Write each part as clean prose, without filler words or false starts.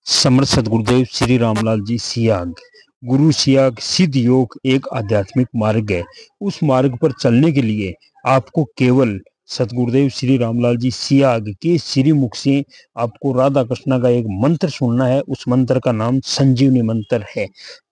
समर्थ सदगुरुदेव श्री रामलाल जी सियाग। गुरु सियाग सिद्ध योग एक आध्यात्मिक मार्ग है। उस मार्ग पर चलने के लिए आपको केवल सदगुरुदेव श्री रामलाल जी सियाग के श्रीमुख से आपको राधा कृष्ण का एक मंत्र सुनना है। उस मंत्र का नाम संजीवनी मंत्र है।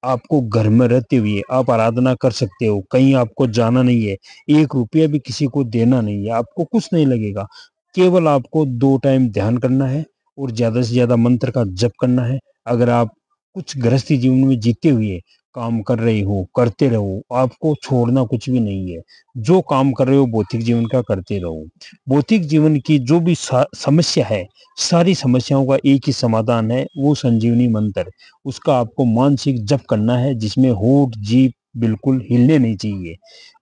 आपको घर में रहते हुए आप आराधना कर सकते हो। कहीं आपको जाना नहीं है, 1 रुपया भी किसी को देना नहीं है, आपको कुछ नहीं लगेगा। केवल आपको 2 टाइम ध्यान करना है और ज्यादा से ज्यादा मंत्र का जप करना है। अगर आप कुछ गृहस्थी जीवन में जीते हुए काम कर रहे हो, करते रहो, आपको छोड़ना कुछ भी नहीं है। जो काम कर रहे हो भौतिक जीवन का करते रहो। भौतिक जीवन की जो भी समस्या है, सारी समस्याओं का एक ही समाधान है, वो संजीवनी मंत्र। उसका आपको मानसिक जप करना है, जिसमें होठ जीभ बिल्कुल हिलने नहीं चाहिए।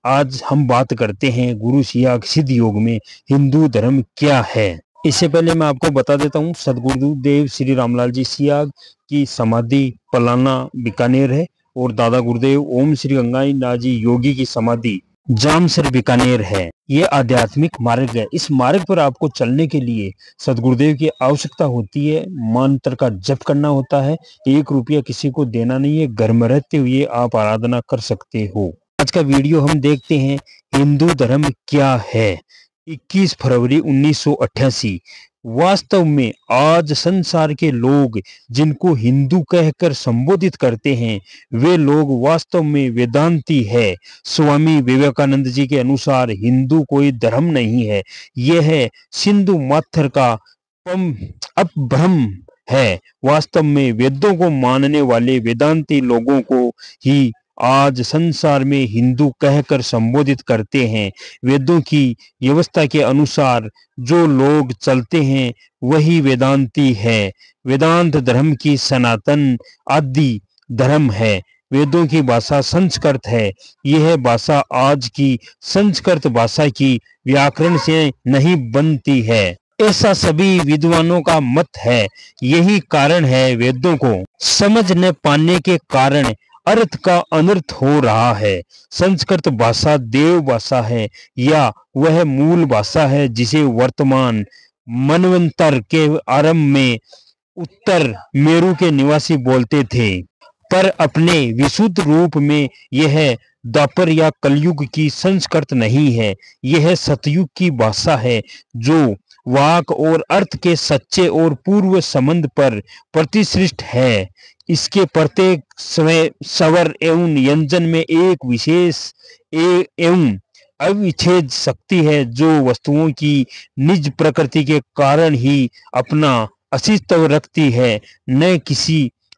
आज हम बात करते हैं गुरु सियाग सिद्ध योग में हिंदू धर्म क्या है। इससे पहले मैं आपको बता देता हूँ, सदगुरुदेव श्री रामलाल जी सियाग की समाधि पलाना बीकानेर है और दादा गुरुदेव ओम श्री गंगाई नाथ जी योगी की समाधि जामसर बीकानेर है। ये आध्यात्मिक मार्ग है। इस मार्ग पर आपको चलने के लिए सदगुरुदेव की आवश्यकता होती है। मंत्र का जप करना होता है। 1 रुपया किसी को देना नहीं है। घर में रहते हुए आप आराधना कर सकते हो। आज का वीडियो हम देखते हैं, हिंदू धर्म क्या है। 21 फरवरी 1988। वास्तव में आज संसार के लोग जिनको हिंदू कहकर संबोधित करते हैं, वे लोग वास्तव में वेदांती है। स्वामी विवेकानंद जी के अनुसार हिंदू कोई धर्म नहीं है, यह है सिंधु माथर का अपभ्रम है। वास्तव में वेदों को मानने वाले वेदांती लोगों को ही आज संसार में हिंदू कहकर संबोधित करते हैं। वेदों की व्यवस्था के अनुसार जो लोग चलते हैं वही वेदांती है। वेदांत धर्म की सनातन आदि धर्म है। वेदों की भाषा संस्कृत है। यह भाषा आज की संस्कृत भाषा की व्याकरण से नहीं बनती है, ऐसा सभी विद्वानों का मत है। यही कारण है वेदों को समझ न पाने के कारण अर्थ का अनर्थ हो रहा है। संस्कृत भाषा देव भाषा है या वह मूल भाषा है जिसे वर्तमान मनवंतर के आरंभ में उत्तर मेरु के निवासी बोलते थे, पर अपने विशुद्ध रूप में यह द्वापर या कलयुग की संस्कृत नहीं है। यह सतयुग की भाषा है जो वाक और अर्थ के सच्चे और पूर्व संबंध पर प्रतिष्ठित है। इसके प्रत्येक स्वर एवं व्यंजन में एक विशेष एवं अविच्छेद शक्ति है, जो वस्तुओं की निज प्रकृति के कारण ही अपना अस्तित्व रखती है,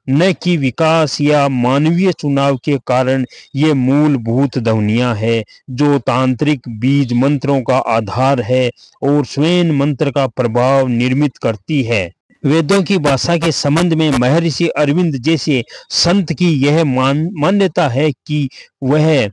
न कि विकास या मानवीय चुनाव के कारण। ये मूलभूत ध्वनियां है जो तांत्रिक बीज मंत्रों का आधार है और स्वयं मंत्र का प्रभाव निर्मित करती है। वेदों की भाषा के संबंध में महर्षि अरविंद जैसे संत की यह मान्यता है कि वह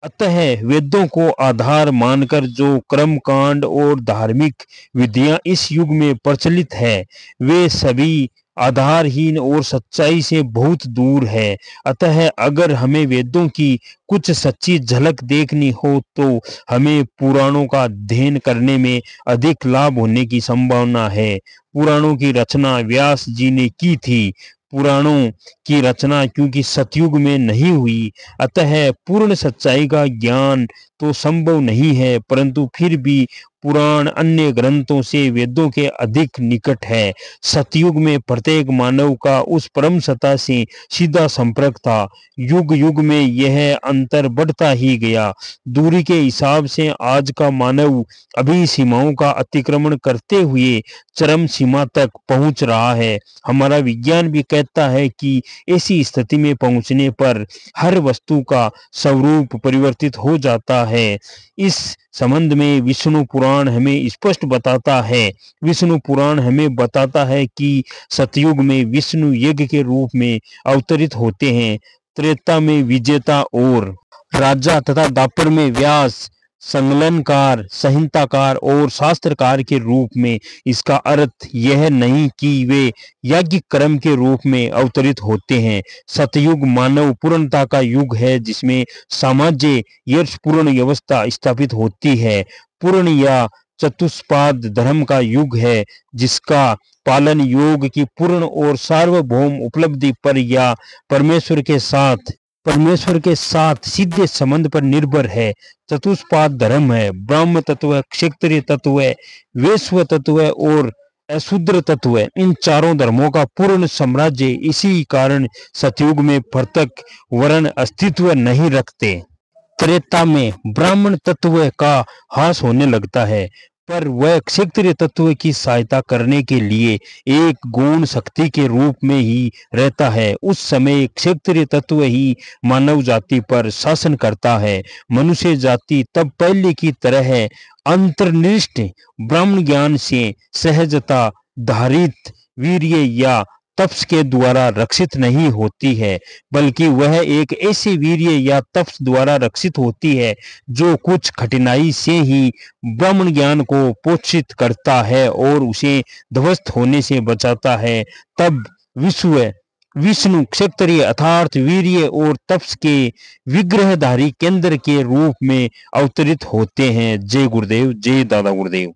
अतः वेदों को आधार मानकर जो कर्म कांड और धार्मिक विधियां इस युग में प्रचलित है, वे सभी आधारहीन और सच्चाई से बहुत दूर है। अतः अगर हमें वेदों की कुछ सच्ची झलक देखनी हो तो हमें पुराणों का अध्ययन करने में अधिक लाभ होने की संभावना है। पुराणों की रचना व्यास जी ने की थी। पुराणों की रचना क्योंकि सतयुग में नहीं हुई, अतः पूर्ण सच्चाई का ज्ञान तो संभव नहीं है, परंतु फिर भी पुराण अन्य ग्रंथों से वेदों के अधिक निकट है। सतयुग में प्रत्येक मानव का उस परम सत्ता से सीधा संपर्क था। युग युग में यह अंतर बढ़ता ही गया। दूरी के हिसाब से आज का मानव अभी सीमाओं का अतिक्रमण करते हुए चरम सीमा तक पहुंच रहा है। हमारा विज्ञान भी कहता है कि ऐसी स्थिति में पहुंचने पर हर वस्तु का स्वरूप परिवर्तित हो जाता है। इस संबंध में विष्णु पुराण हमें स्पष्ट बताता है। विष्णु पुराण हमें बताता है कि सतयुग में विष्णु यज्ञ के रूप में अवतरित होते हैं, त्रेता में विजेता और राजा तथा द्वापर में व्यास संकलनकार, संहिताकार और शास्त्रकार के रूप में। इसका अर्थ यह नहीं कि वे यज्ञ कर्म के रूप में अवतरित होते हैं। सतयुग मानव पूर्णता का युग है, जिसमें सामान्य यशपूर्ण व्यवस्था स्थापित होती है। पूर्ण या चतुष्पाद धर्म का युग है, जिसका पालन योग की पूर्ण और सार्वभौम उपलब्धि पर या परमेश्वर के साथ सीधे संबंध पर निर्भर है। चतुष्पाद धर्म है, ब्रह्म तत्व, क्षत्रिय तत्व, वैश्व तत्व और अशूद्र तत्व। इन चारों धर्मों का पूर्ण साम्राज्य, इसी कारण सतयुग में पृथक वर्ण अस्तित्व नहीं रखते। त्रेता में ब्राह्मण तत्व का ह्रास होने लगता है, पर वह क्षत्रिय तत्व की सहायता करने के लिए एक गौण शक्ति के रूप में ही रहता है। उस समय क्षत्रिय तत्व ही मानव जाति पर शासन करता है। मनुष्य जाति तब पहले की तरह अंतर्निष्ठ ब्राह्मण ज्ञान से सहजता धारित वीर्य या तपस के द्वारा रक्षित नहीं होती है, बल्कि वह एक ऐसे वीर्य या तपस द्वारा रक्षित होती है जो कुछ कठिनाई से ही ब्राह्मण ज्ञान को पोषित करता है और उसे ध्वस्त होने से बचाता है। तब विष्णु क्षत्रिय अर्थात वीर्य और तपस के विग्रहधारी केंद्र के रूप में अवतरित होते हैं। जय गुरुदेव, जय दादा गुरुदेव।